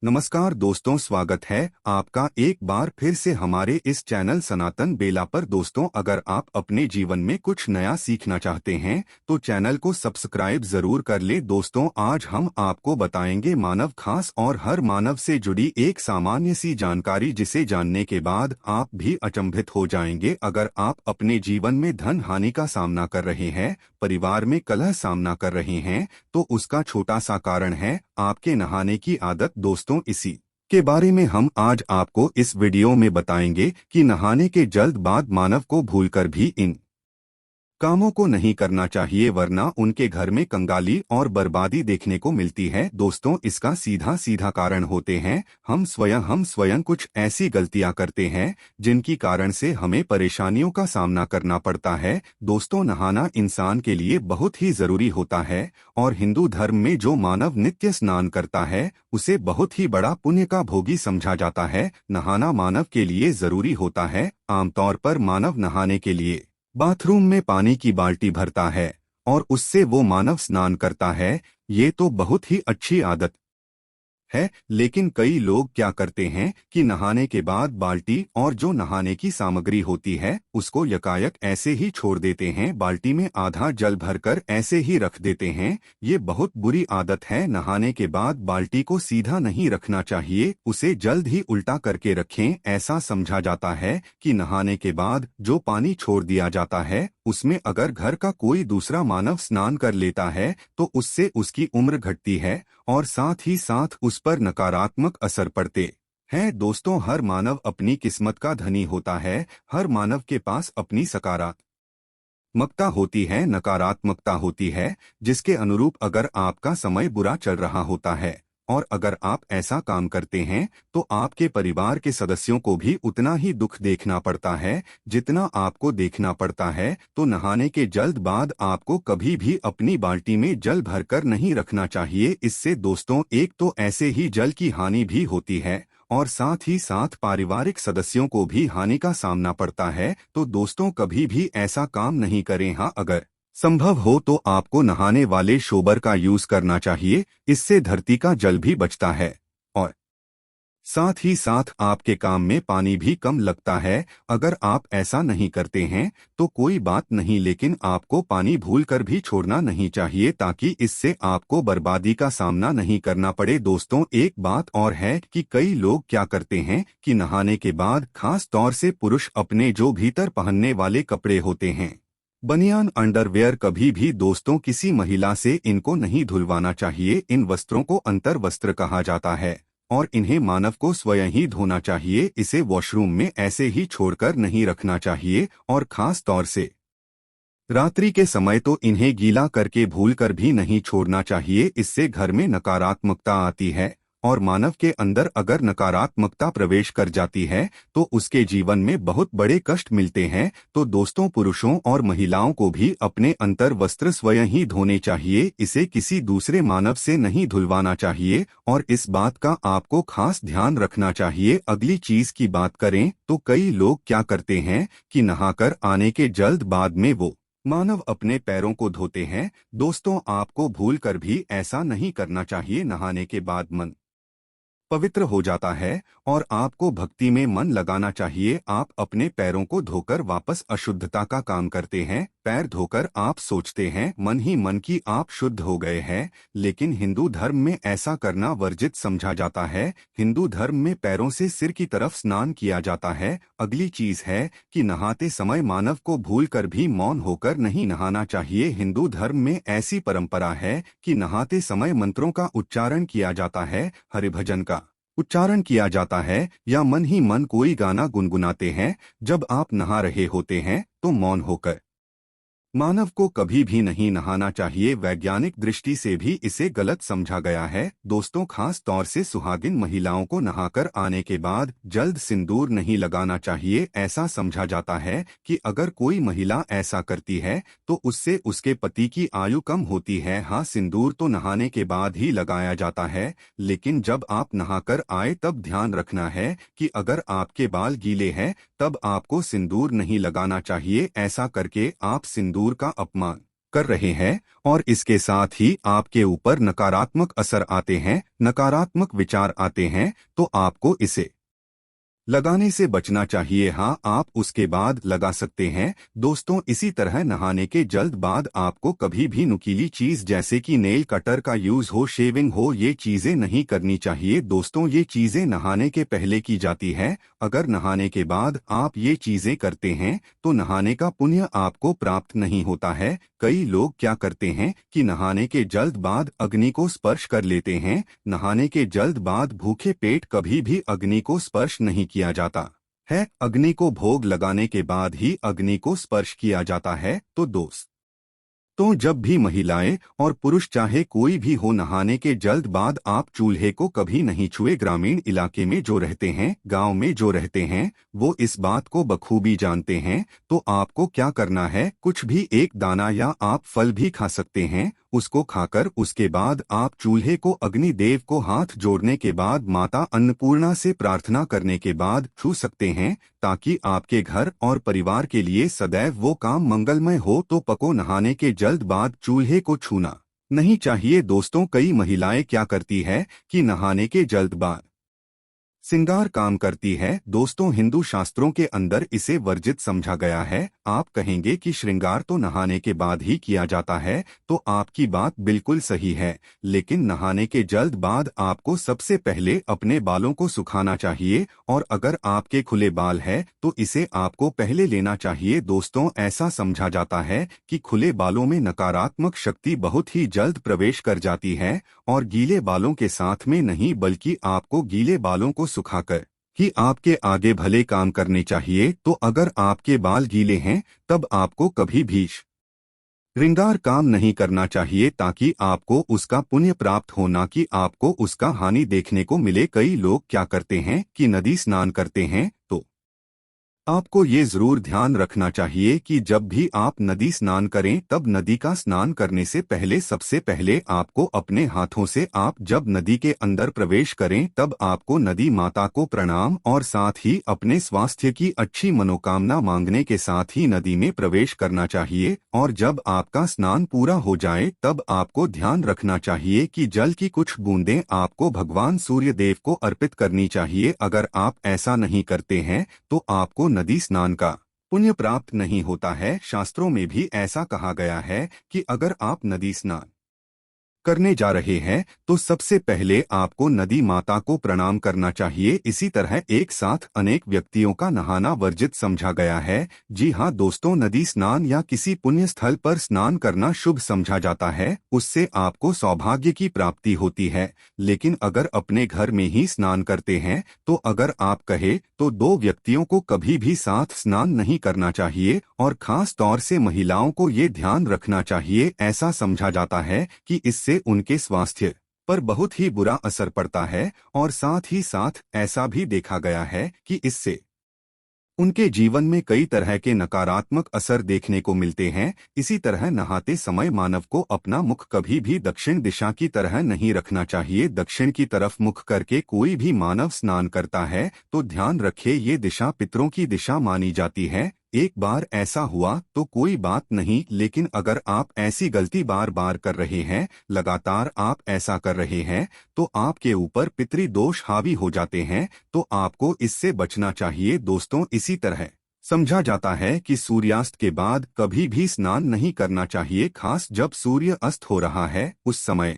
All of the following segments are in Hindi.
नमस्कार दोस्तों, स्वागत है आपका एक बार फिर से हमारे इस चैनल सनातन बेला पर। दोस्तों, अगर आप अपने जीवन में कुछ नया सीखना चाहते हैं तो चैनल को सब्सक्राइब जरूर कर ले। दोस्तों, आज हम आपको बताएंगे मानव खास और हर मानव से जुड़ी एक सामान्य सी जानकारी, जिसे जानने के बाद आप भी अचंभित हो जाएंगे। अगर आप अपने जीवन में धन हानि का सामना कर रहे हैं, परिवार में कलह सामना कर रहे हैं, तो उसका छोटा सा कारण है आपके नहाने की आदत। दोस्तों, इसी के बारे में हम आज आपको इस वीडियो में बताएंगे कि नहाने के जल्द बाद मानव को भूलकर भी इन कामों को नहीं करना चाहिए, वरना उनके घर में कंगाली और बर्बादी देखने को मिलती है। दोस्तों, इसका सीधा सीधा कारण होते हैं हम स्वयं कुछ ऐसी गलतियां करते हैं जिनकी कारण से हमें परेशानियों का सामना करना पड़ता है। दोस्तों, नहाना इंसान के लिए बहुत ही जरूरी होता है और हिंदू धर्म में जो मानव नित्य स्नान करता है उसे बहुत ही बड़ा पुण्य का भोगी समझा जाता है। नहाना मानव के लिए जरूरी होता है। आमतौर पर मानव नहाने के लिए बाथरूम में पानी की बाल्टी भरता है और उससे वो मानव स्नान करता है। ये तो बहुत ही अच्छी आदत है, लेकिन कई लोग क्या करते हैं कि नहाने के बाद बाल्टी और जो नहाने की सामग्री होती है उसको यकायक ऐसे ही छोड़ देते हैं। बाल्टी में आधा जल भरकर ऐसे ही रख देते हैं। ये बहुत बुरी आदत है। नहाने के बाद बाल्टी को सीधा नहीं रखना चाहिए, उसे जल्द ही उल्टा करके रखें। ऐसा समझा जाता है कि नहाने के बाद जो पानी छोड़ दिया जाता है उसमें अगर घर का कोई दूसरा मानव स्नान कर लेता है तो उससे उसकी उम्र घटती है और साथ ही साथ उस पर नकारात्मक असर पड़ते हैं। दोस्तों, हर मानव अपनी किस्मत का धनी होता है। हर मानव के पास अपनी सकारात्मकता होती है, नकारात्मकता होती है, जिसके अनुरूप अगर आपका समय बुरा चल रहा होता है और अगर आप ऐसा काम करते हैं तो आपके परिवार के सदस्यों को भी उतना ही दुख देखना पड़ता है जितना आपको देखना पड़ता है। तो नहाने के जल्द बाद आपको कभी भी अपनी बाल्टी में जल भरकर नहीं रखना चाहिए। इससे दोस्तों, एक तो ऐसे ही जल की हानि भी होती है और साथ ही साथ पारिवारिक सदस्यों को भी हानि का सामना पड़ता है। तो दोस्तों, कभी भी ऐसा काम नहीं करें। हाँ, अगर संभव हो तो आपको नहाने वाले शोबर का यूज करना चाहिए। इससे धरती का जल भी बचता है और साथ ही साथ आपके काम में पानी भी कम लगता है। अगर आप ऐसा नहीं करते हैं तो कोई बात नहीं, लेकिन आपको पानी भूलकर भी छोड़ना नहीं चाहिए ताकि इससे आपको बर्बादी का सामना नहीं करना पड़े। दोस्तों, एक बात और है कि कई लोग क्या करते हैं कि नहाने के बाद खास तौर से पुरुष अपने जो भीतर पहनने वाले कपड़े होते हैं, बनियान, अंडरवेयर, कभी भी दोस्तों किसी महिला से इनको नहीं धुलवाना चाहिए। इन वस्त्रों को अंतर वस्त्र कहा जाता है और इन्हें मानव को स्वयं ही धोना चाहिए। इसे वॉशरूम में ऐसे ही छोड़कर नहीं रखना चाहिए और खास तौर से रात्रि के समय तो इन्हें गीला करके भूलकर भी नहीं छोड़ना चाहिए। इससे घर में नकारात्मकता आती है और मानव के अंदर अगर नकारात्मकता प्रवेश कर जाती है तो उसके जीवन में बहुत बड़े कष्ट मिलते हैं। तो दोस्तों, पुरुषों और महिलाओं को भी अपने अंतर वस्त्र स्वयं ही धोने चाहिए। इसे किसी दूसरे मानव से नहीं धुलवाना चाहिए और इस बात का आपको खास ध्यान रखना चाहिए। अगली चीज की बात करें तो कई लोग क्या करते हैं कि नहाकर आने के जल्द बाद में वो मानव अपने पैरों को धोते हैं। दोस्तों, आपको भूलकर भी ऐसा नहीं करना चाहिए। नहाने के बाद मन पवित्र हो जाता है और आपको भक्ति में मन लगाना चाहिए। आप अपने पैरों को धोकर वापस अशुद्धता का काम करते हैं। पैर धोकर आप सोचते हैं मन ही मन की आप शुद्ध हो गए हैं, लेकिन हिंदू धर्म में ऐसा करना वर्जित समझा जाता है। हिंदू धर्म में पैरों से सिर की तरफ स्नान किया जाता है। अगली चीज है कि नहाते समय मानव को भूलकर भी मौन होकर नहीं नहाना चाहिए। हिंदू धर्म में ऐसी परंपरा है कि नहाते समय मंत्रों का उच्चारण किया जाता है, हरिभजन का उच्चारण किया जाता है या मन ही मन कोई गाना गुनगुनाते हैं। जब आप नहा रहे होते हैं तो मौन होकर मानव को कभी भी नहीं नहाना चाहिए। वैज्ञानिक दृष्टि से भी इसे गलत समझा गया है। दोस्तों, खास तौर से सुहागिन महिलाओं को नहाकर आने के बाद जल्द सिंदूर नहीं लगाना चाहिए। ऐसा समझा जाता है कि अगर कोई महिला ऐसा करती है तो उससे उसके पति की आयु कम होती है। हाँ, सिंदूर तो नहाने के बाद ही लगाया जाता है, लेकिन जब आप नहाकर आए तब ध्यान रखना है कि अगर आपके बाल गीले हैं तब आपको सिंदूर नहीं लगाना चाहिए। ऐसा करके आप सिंदूर का अपमान कर रहे हैं और इसके साथ ही आपके ऊपर नकारात्मक असर आते हैं, नकारात्मक विचार आते हैं, तो आपको इसे लगाने से बचना चाहिए। हाँ, आप उसके बाद लगा सकते हैं। दोस्तों, इसी तरह नहाने के जल्द बाद आपको कभी भी नुकीली चीज जैसे कि नेल कटर का यूज हो, शेविंग हो, ये चीजें नहीं करनी चाहिए। दोस्तों, ये चीजें नहाने के पहले की जाती है। अगर नहाने के बाद आप ये चीजें करते हैं तो नहाने का पुण्य आपको प्राप्त नहीं होता है। कई लोग क्या करते हैं कि नहाने के जल्द बाद अग्नि को स्पर्श कर लेते हैं। नहाने के जल्द बाद भूखे पेट कभी भी अग्नि को स्पर्श नहीं किया जाता है। अग्नि को भोग लगाने के बाद ही अग्नि को स्पर्श किया जाता है। तो दोस्त, तो जब भी महिलाएं और पुरुष चाहे कोई भी हो, नहाने के जल्द बाद आप चूल्हे को कभी नहीं छुए। ग्रामीण इलाके में जो रहते हैं, गांव में जो रहते हैं, वो इस बात को बखूबी जानते हैं। तो आपको क्या करना है, कुछ भी एक दाना या आप फल भी खा सकते हैं, उसको खाकर उसके बाद आप चूल्हे को अग्नि देव को हाथ जोड़ने के बाद माता अन्नपूर्णा से प्रार्थना करने के बाद छू सकते हैं, ताकि आपके घर और परिवार के लिए सदैव वो काम मंगलमय हो। तो पको, नहाने के जल्द बाद चूल्हे को छूना नहीं चाहिए। दोस्तों, कई महिलाएं क्या करती है कि नहाने के जल्द बाद श्रृंगार काम करती है। दोस्तों, हिंदू शास्त्रों के अंदर इसे वर्जित समझा गया है। आप कहेंगे कि श्रृंगार तो नहाने के बाद ही किया जाता है, तो आपकी बात बिल्कुल सही है। लेकिन नहाने के जल्द बाद आपको सबसे पहले अपने बालों को सुखाना चाहिए, और अगर आपके खुले बाल है तो इसे आपको पहले लेना चाहिए। दोस्तों, ऐसा समझा जाता है कि खुले बालों में नकारात्मक शक्ति बहुत ही जल्द प्रवेश कर जाती है, और गीले बालों के साथ में नहीं, बल्कि आपको गीले बालों को सुखाकर ही आपके आगे भले काम करने चाहिए। तो अगर आपके बाल गीले हैं तब आपको कभी भी श्रृंगार काम नहीं करना चाहिए, ताकि आपको उसका पुण्य प्राप्त हो, ना कि आपको उसका हानि देखने को मिले। कई लोग क्या करते हैं कि नदी स्नान करते हैं, तो आपको ये जरूर ध्यान रखना चाहिए कि जब भी आप नदी स्नान करें तब नदी का स्नान करने से पहले सबसे पहले आपको अपने हाथों से, आप जब नदी के अंदर प्रवेश करें तब आपको नदी माता को प्रणाम और साथ ही अपने स्वास्थ्य की अच्छी मनोकामना मांगने के साथ ही नदी में प्रवेश करना चाहिए। और जब आपका स्नान पूरा हो जाए तब आपको ध्यान रखना चाहिए कि जल की कुछ बूंदें आपको भगवान सूर्य देव को अर्पित करनी चाहिए। अगर आप ऐसा नहीं करते हैं तो आपको नदी स्नान का पुण्य प्राप्त नहीं होता है। शास्त्रों में भी ऐसा कहा गया है कि अगर आप नदी स्नान करने जा रहे हैं तो सबसे पहले आपको नदी माता को प्रणाम करना चाहिए। इसी तरह एक साथ अनेक व्यक्तियों का नहाना वर्जित समझा गया है। जी हाँ दोस्तों, नदी स्नान या किसी पुण्य स्थल पर स्नान करना शुभ समझा जाता है, उससे आपको सौभाग्य की प्राप्ति होती है। लेकिन अगर अपने घर में ही स्नान करते हैं तो अगर आप कहे तो दो व्यक्तियों को कभी भी साथ स्नान नहीं करना चाहिए, और खास तौर से महिलाओं को ये ध्यान रखना चाहिए। ऐसा समझा जाता है कि इससे उनके स्वास्थ्य पर बहुत ही बुरा असर पड़ता है, और साथ ही साथ ऐसा भी देखा गया है कि इससे उनके जीवन में कई तरह के नकारात्मक असर देखने को मिलते हैं। इसी तरह नहाते समय मानव को अपना मुख कभी भी दक्षिण दिशा की तरह नहीं रखना चाहिए। दक्षिण की तरफ मुख करके कोई भी मानव स्नान करता है तो ध्यान रखे, ये दिशा पितरों की दिशा मानी जाती है। एक बार ऐसा हुआ तो कोई बात नहीं, लेकिन अगर आप ऐसी गलती बार बार कर रहे हैं, लगातार आप ऐसा कर रहे हैं, तो आपके ऊपर पितरी दोष हावी हो जाते हैं। तो आपको इससे बचना चाहिए। दोस्तों, इसी तरह समझा जाता है कि सूर्यास्त के बाद कभी भी स्नान नहीं करना चाहिए, खास जब सूर्य अस्त हो रहा है उस समय।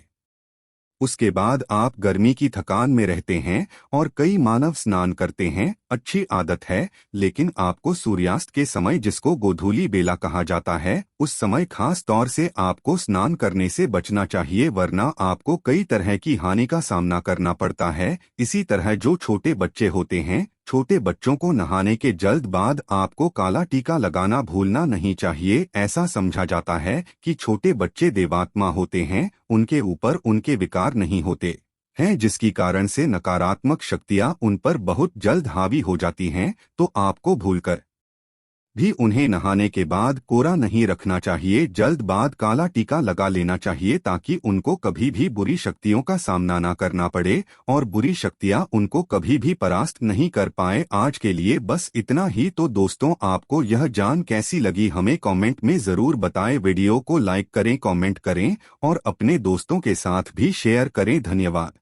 उसके बाद आप गर्मी की थकान में रहते हैं और कई मानव स्नान करते हैं, अच्छी आदत है। लेकिन आपको सूर्यास्त के समय, जिसको गोधूली बेला कहा जाता है, उस समय खास तौर से आपको स्नान करने से बचना चाहिए, वरना आपको कई तरह की हानि का सामना करना पड़ता है। इसी तरह जो छोटे बच्चे होते हैं, छोटे बच्चों को नहाने के जल्द बाद आपको काला टीका लगाना भूलना नहीं चाहिए। ऐसा समझा जाता है कि छोटे बच्चे देवात्मा होते हैं, उनके ऊपर उनके विकार नहीं होते हैं, जिसकी कारण से नकारात्मक शक्तियां उन पर बहुत जल्द हावी हो जाती हैं। तो आपको भूलकर भी उन्हें नहाने के बाद कोरा नहीं रखना चाहिए, जल्द बाद काला टीका लगा लेना चाहिए ताकि उनको कभी भी बुरी शक्तियों का सामना ना करना पड़े और बुरी शक्तियां उनको कभी भी परास्त नहीं कर पाए। आज के लिए बस इतना ही। तो दोस्तों, आपको यह जान कैसी लगी हमें कमेंट में जरूर बताएं। वीडियो को लाइक करें, कमेंट करें और अपने दोस्तों के साथ भी शेयर करें। धन्यवाद।